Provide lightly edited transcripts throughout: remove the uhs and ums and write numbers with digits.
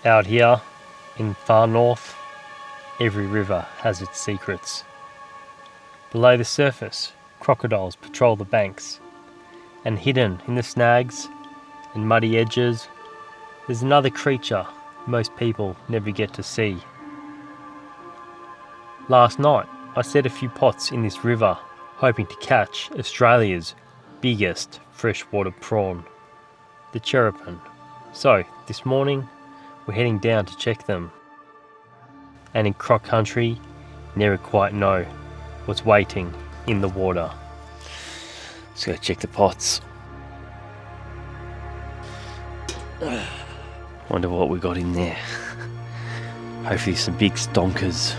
Out here in far north, every river has its secrets. Below the surface, crocodiles patrol the banks, and hidden in the snags and muddy edges, there's another creature most people never get to see. Last night, I set a few pots in this river, hoping to catch Australia's biggest freshwater prawn, the cherabin. So, this morning, we're heading down to check them. And in croc country, you never quite know what's waiting in the water. Let's go check the pots. Wonder what we got in there. Hopefully some big stonkers.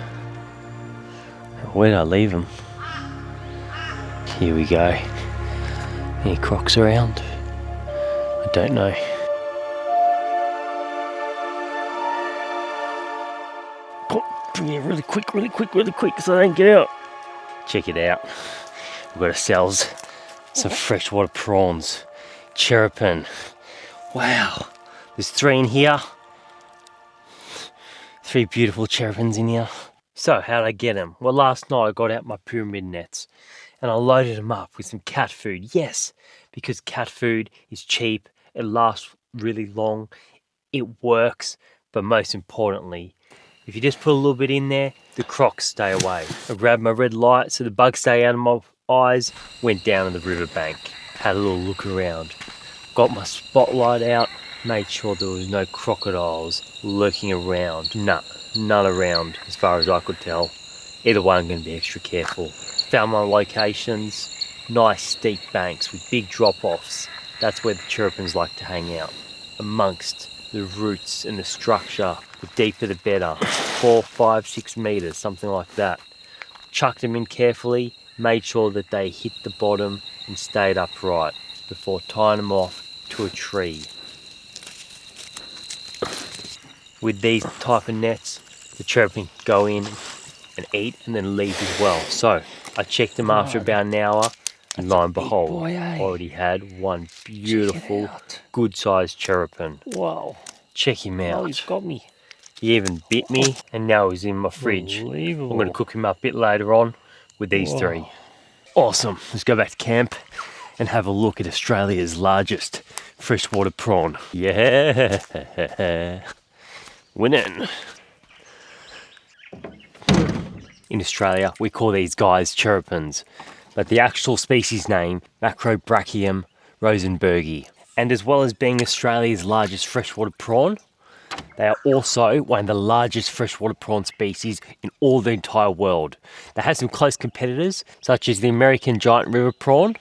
Where did I leave them? Here we go. Any crocs around? I don't know. Bring it really quick so I don't get out. Check it out. We've got ourselves some freshwater prawns. Cherabin. Wow. There's 3 in here. 3 beautiful cherabins in here. So how'd I get them? Well, last night I got out my pyramid nets and I loaded them up with some cat food. Yes, because cat food is cheap, it lasts really long, it works, but most importantly, if you just put a little bit in there, the crocs stay away. I grabbed my red light so the bugs stay out of my eyes, went down to the riverbank, had a little look around, got my spotlight out, made sure there was no crocodiles lurking around. None around as far as I could tell. Either way, I'm going to be extra careful. Found my locations, nice steep banks with big drop-offs. That's where the cherabins like to hang out, amongst the roots and the structure. The deeper the better, 4, 5, 6 meters, something like that. Chucked them in carefully, made sure that they hit the bottom and stayed upright before tying them off to a tree. With these type of nets, the cherabin go in and eat and then leave as well. So I checked them after about an hour, and lo and behold, already had one beautiful, good-sized cherabin. Wow. Check him out. Oh, he's got me. He even bit me, and now he's in my fridge. I'm going to cook him up a bit later on with these 3. Awesome. Let's go back to camp and have a look at Australia's largest freshwater prawn. Yeah. Winning. In Australia, we call these guys cherabins, but the actual species name, Macrobrachium rosenbergi. And as well as being Australia's largest freshwater prawn, they are also one of the largest freshwater prawn species in all the entire world. They have some close competitors, such as the American giant river prawn,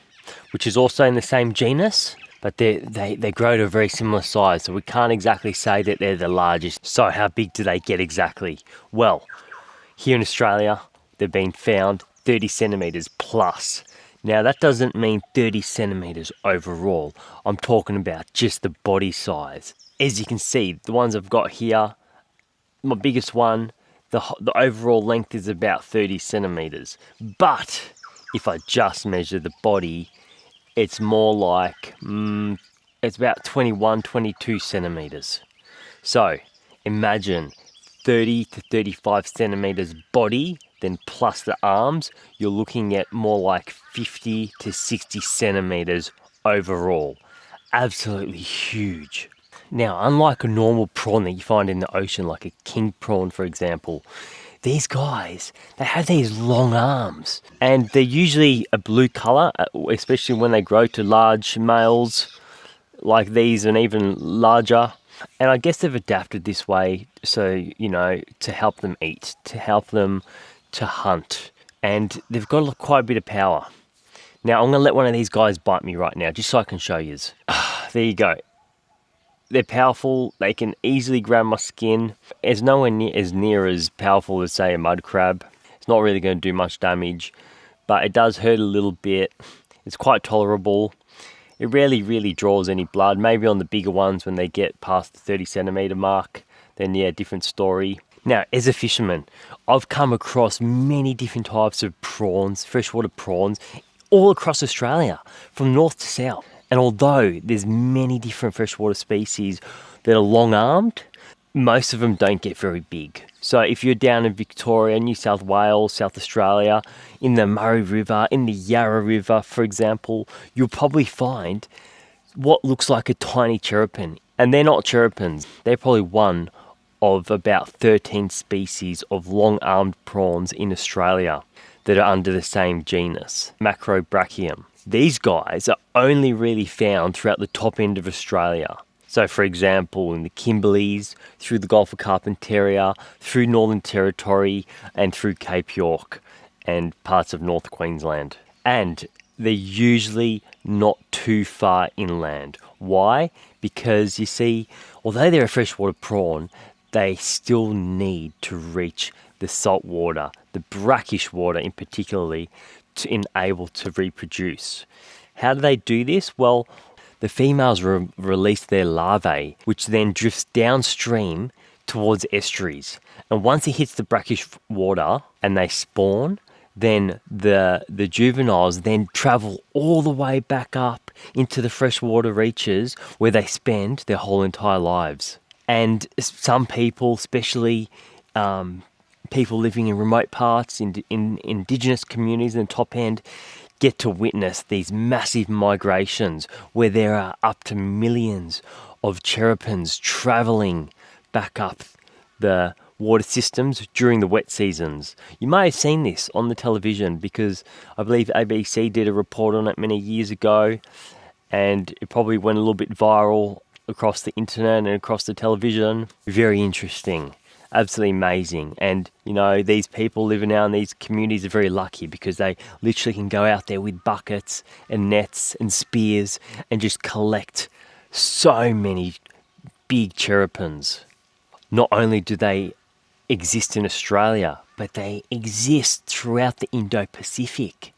which is also in the same genus, but they grow to a very similar size, so we can't exactly say that they're the largest. So how big do they get exactly? Well, here in Australia, they've been found 30 centimetres plus. Now that doesn't mean 30 centimetres overall. I'm talking about just the body size. As you can see, the ones I've got here, my biggest one, the overall length is about 30 centimetres. But if I just measure the body, it's more like, it's about 21, 22 centimetres. So imagine 30 to 35 centimetres body, then plus the arms, you're looking at more like 50 to 60 centimetres overall. Absolutely huge. Now, unlike a normal prawn that you find in the ocean, like a king prawn, for example, these guys, they have these long arms, and they're usually a blue colour, especially when they grow to large males like these and even larger. And I guess they've adapted this way, so, you know, to help them eat, to help them to hunt, and they've got quite a bit of power. Now, I'm going to let one of these guys bite me right now, just so I can show you. There you go. They're powerful, they can easily grab my skin. It's nowhere near as powerful as, say, a mud crab. It's not really going to do much damage, but it does hurt a little bit. It's quite tolerable. It rarely really draws any blood. Maybe on the bigger ones when they get past the 30 centimetre mark, then yeah, different story. Now, as a fisherman, I've come across many different types of prawns, freshwater prawns, all across Australia, from north to south. And although there's many different freshwater species that are long-armed, most of them don't get very big. So if you're down in Victoria, New South Wales, South Australia, in the Murray River, in the Yarra River, for example, you'll probably find what looks like a tiny cherabin. And they're not cherabins. They're probably one of about 13 species of long-armed prawns in Australia that are under the same genus, Macrobrachium. These guys are only really found throughout the top end of Australia. So for example, in the Kimberleys, through the Gulf of Carpentaria, through Northern Territory, and through Cape York, and parts of North Queensland. And they're usually not too far inland. Why? Because you see, although they're a freshwater prawn, they still need to reach the salt water, the brackish water in particularly, to enable to reproduce. How do they do this? Well, the females release their larvae, which then drifts downstream towards estuaries. And once it hits the brackish water and they spawn, then the juveniles then travel all the way back up into the freshwater reaches where they spend their whole entire lives. And some people, especially people living in remote parts, in indigenous communities in the top end, get to witness these massive migrations where there are up to millions of cherabins travelling back up the water systems during the wet seasons. You may have seen this on the television because I believe ABC did a report on it many years ago, and it probably went a little bit viral across the internet and across the television. Very interesting. Absolutely amazing. And you know, these people living now in these communities are very lucky because they literally can go out there with buckets and nets and spears and just collect so many big cherabins. Not only do they exist in Australia, but they exist throughout the Indo-Pacific.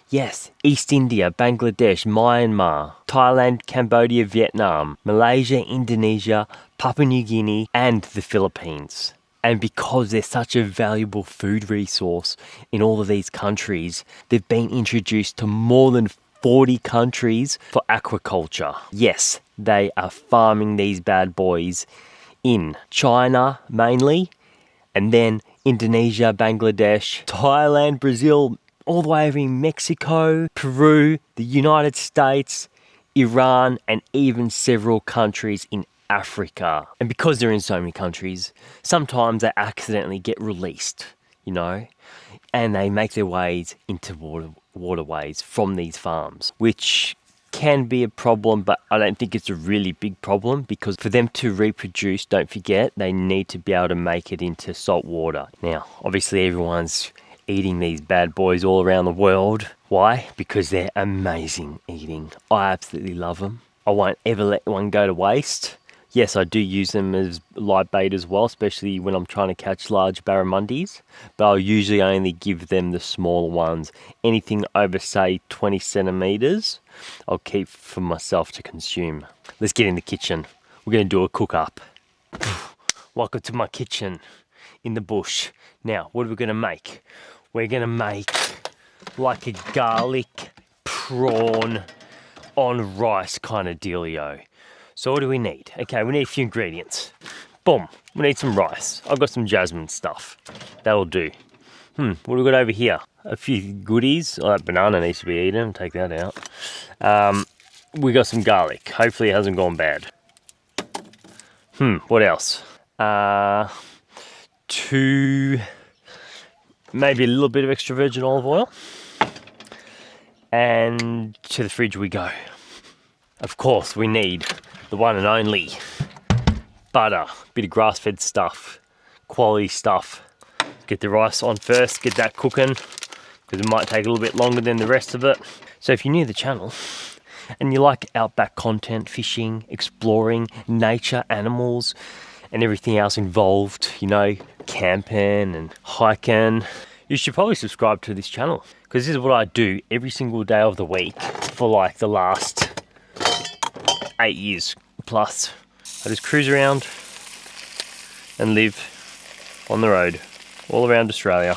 Yes, East India, Bangladesh, Myanmar, Thailand, Cambodia, Vietnam, Malaysia, Indonesia, Papua New Guinea, and the Philippines. And because they're such a valuable food resource in all of these countries, they've been introduced to more than 40 countries for aquaculture. Yes, they are farming these bad boys in China mainly, and then Indonesia, Bangladesh, Thailand, Brazil, all the way over in Mexico, Peru, the United States, Iran, and even several countries in Africa. And because they're in so many countries, sometimes they accidentally get released, you know, and they make their ways into waterways from these farms, which can be a problem, but I don't think it's a really big problem because for them to reproduce, don't forget, they need to be able to make it into salt water. Now, obviously everyone's eating these bad boys all around the world. Why? Because they're amazing eating. I absolutely love them. I won't ever let one go to waste. Yes, I do use them as light bait as well, especially when I'm trying to catch large barramundis, but I'll usually only give them the smaller ones. Anything over, say, 20 centimeters, I'll keep for myself to consume. Let's get in the kitchen. We're going to do a cook up. Welcome to my kitchen in the bush. Now, what are we going to make? We're going to make like a garlic prawn on rice kind of dealio. So what do we need? Okay, we need a few ingredients. Boom, we need some rice. I've got some jasmine stuff. That'll do. What do we got over here? A few goodies. Oh, that banana needs to be eaten. Take that out. We got some garlic. Hopefully it hasn't gone bad. What else? Maybe a little bit of extra virgin olive oil. And to the fridge we go. Of course, we need the one and only butter, bit of grass-fed stuff, quality stuff. Get the rice on first, get that cooking, because it might take a little bit longer than the rest of it. So if you're new to the channel and you like outback content, fishing, exploring, nature, animals, and everything else involved, you know, camping and hiking, you should probably subscribe to this channel, because this is what I do every single day of the week for like the last 8 years plus. I just cruise around and live on the road all around Australia.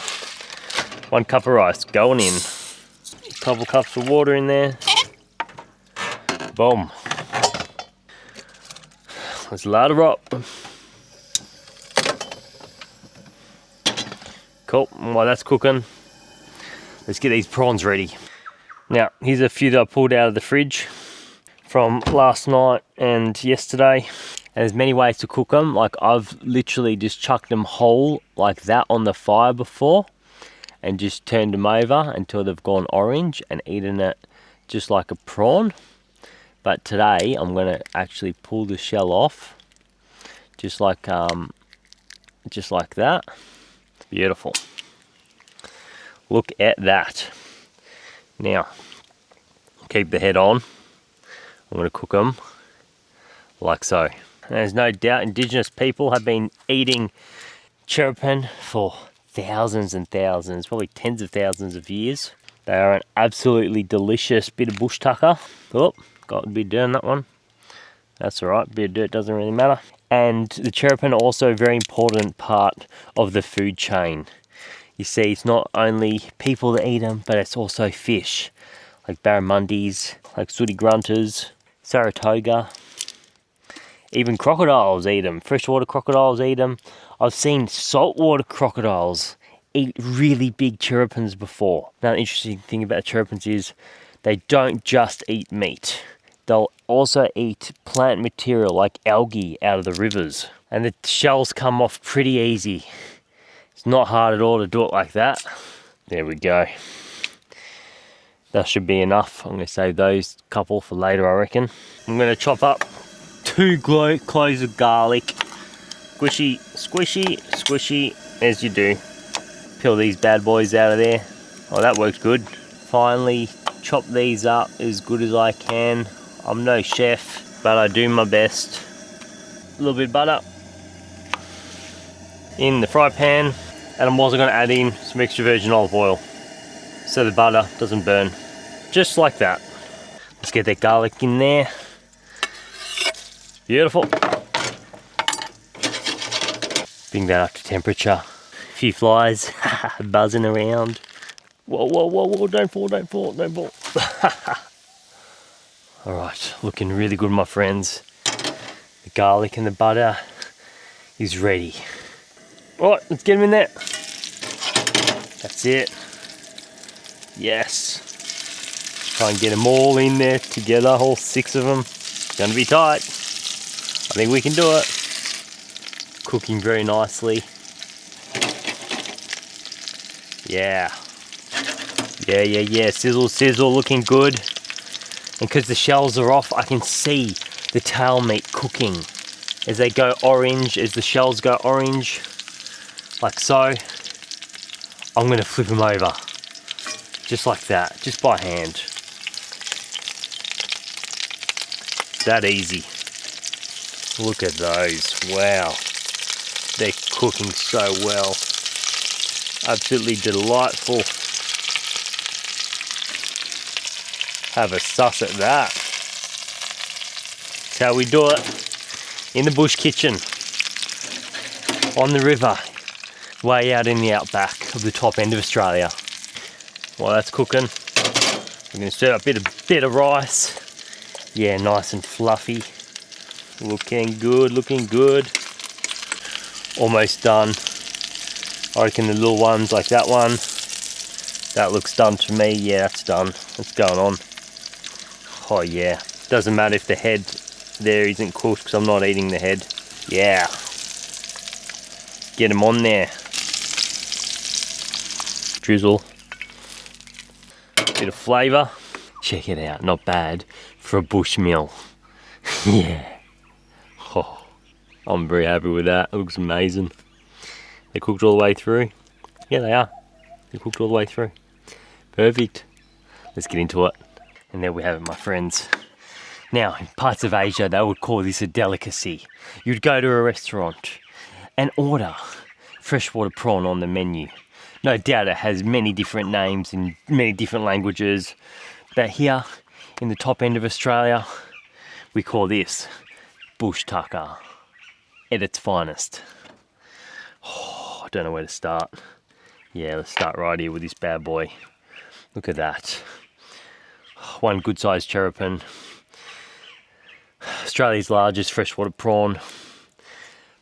1 cup of rice going in, a couple cups of water in there. Boom. Let's lard her up. Cool, while that's cooking, let's get these prawns ready. Now, here's a few that I pulled out of the fridge from last night and yesterday. And there's many ways to cook them. Like, I've literally just chucked them whole like that on the fire before and just turned them over until they've gone orange and eaten it just like a prawn. But today I'm going to actually pull the shell off just like that. Beautiful. Look at that. Now, keep the head on. I'm going to cook them like so. And there's no doubt indigenous people have been eating cherabin for thousands and thousands, probably tens of thousands of years. They are an absolutely delicious bit of bush tucker. Oh, got a bit of dirt on that one. That's all right, bit of dirt doesn't really matter. And the cherabin are also a very important part of the food chain. You see, it's not only people that eat them, but it's also fish, like barramundis, like sooty grunters, Saratoga. Even crocodiles eat them. Freshwater crocodiles eat them. I've seen saltwater crocodiles eat really big cherabins before. Now, the interesting thing about cherabins is they don't just eat meat. They'll also eat plant material like algae out of the rivers. And the shells come off pretty easy. It's not hard at all to do it like that. There we go. That should be enough. I'm going to save those couple for later, I reckon. I'm going to chop up 2 cloves of garlic. Squishy, squishy, squishy, as you do. Peel these bad boys out of there. Oh, that works good. Finally, chop these up as good as I can. I'm no chef, but I do my best. A little bit of butter in the fry pan, and I'm also going to add in some extra virgin olive oil so the butter doesn't burn. Just like that. Let's get that garlic in there. Beautiful. Bring that up to temperature. A few flies buzzing around. Whoa, whoa, whoa, whoa, don't fall, don't fall, don't fall. Alright, looking really good, my friends. The garlic and the butter is ready. Alright, let's get them in there. That's it. Yes. Try and get them all in there together, all 6 of them. It's going to be tight. I think we can do it. Cooking very nicely. Yeah. Yeah. Sizzle, sizzle, looking good. And because the shells are off, I can see the tail meat cooking. As they go orange, as the shells go orange, like so, I'm going to flip them over. Just like that, just by hand. That easy. Look at those, wow. They're cooking so well. Absolutely delightful. Have a suss at that. That's how we do it. In the bush kitchen. On the river. Way out in the outback of the top end of Australia. While that's cooking, we're going to stir up a bit of rice. Yeah, nice and fluffy. Looking good, looking good. Almost done. I reckon the little ones like that one, that looks done to me. Yeah, that's done. It's going on. Oh yeah. Doesn't matter if the head there isn't cooked because I'm not eating the head. Yeah. Get them on there. Drizzle. Bit of flavour. Check it out, not bad for a bush meal. Yeah. Oh, I'm very happy with that. It looks amazing. They're cooked all the way through. Yeah, they are. They're cooked all the way through. Perfect. Let's get into it. And there we have it, my friends. Now, in parts of Asia, they would call this a delicacy. You'd go to a restaurant and order freshwater prawn on the menu. No doubt it has many different names in many different languages. But here, in the top end of Australia, we call this bush tucker at its finest. Oh, I don't know where to start. Yeah, let's start right here with this bad boy. Look at that. One good sized cherabin. Australia's largest freshwater prawn,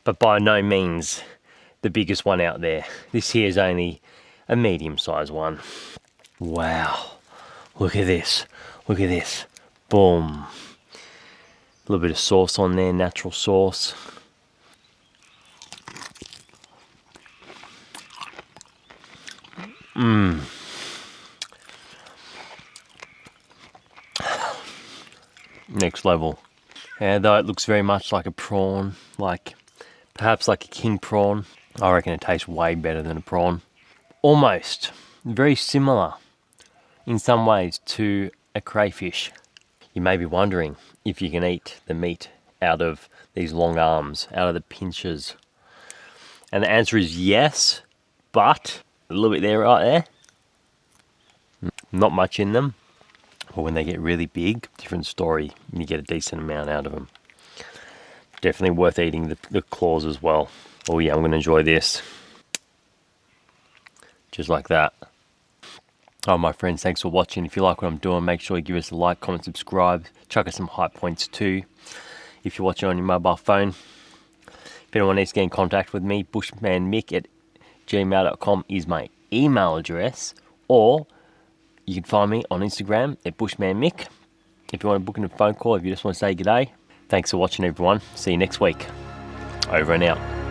but by no means the biggest one out there. This here is only a medium-sized one. Wow, look at this, look at this. Boom. A little bit of sauce on there, natural sauce. Next level. And though it looks very much like a prawn, like perhaps like a king prawn, I reckon it tastes way better than a prawn. Almost very similar in some ways to a crayfish. You may be wondering if you can eat the meat out of these long arms, out of the pinchers. And the answer is yes, but a little bit there, right there. Not much in them. But when they get really big, different story. You get a decent amount out of them. Definitely worth eating the claws as well. Oh yeah, I'm going to enjoy this. Just like that. Oh, my friends, thanks for watching. If you like what I'm doing, make sure you give us a like, comment, subscribe. Chuck us some hype points too. If you're watching on your mobile phone. If anyone needs to get in contact with me, bushmanmick@gmail.com is my email address. Or you can find me on Instagram at Bushmanmick. If you want to book in a phone call, if you just want to say g'day. Thanks for watching, everyone. See you next week. Over and out.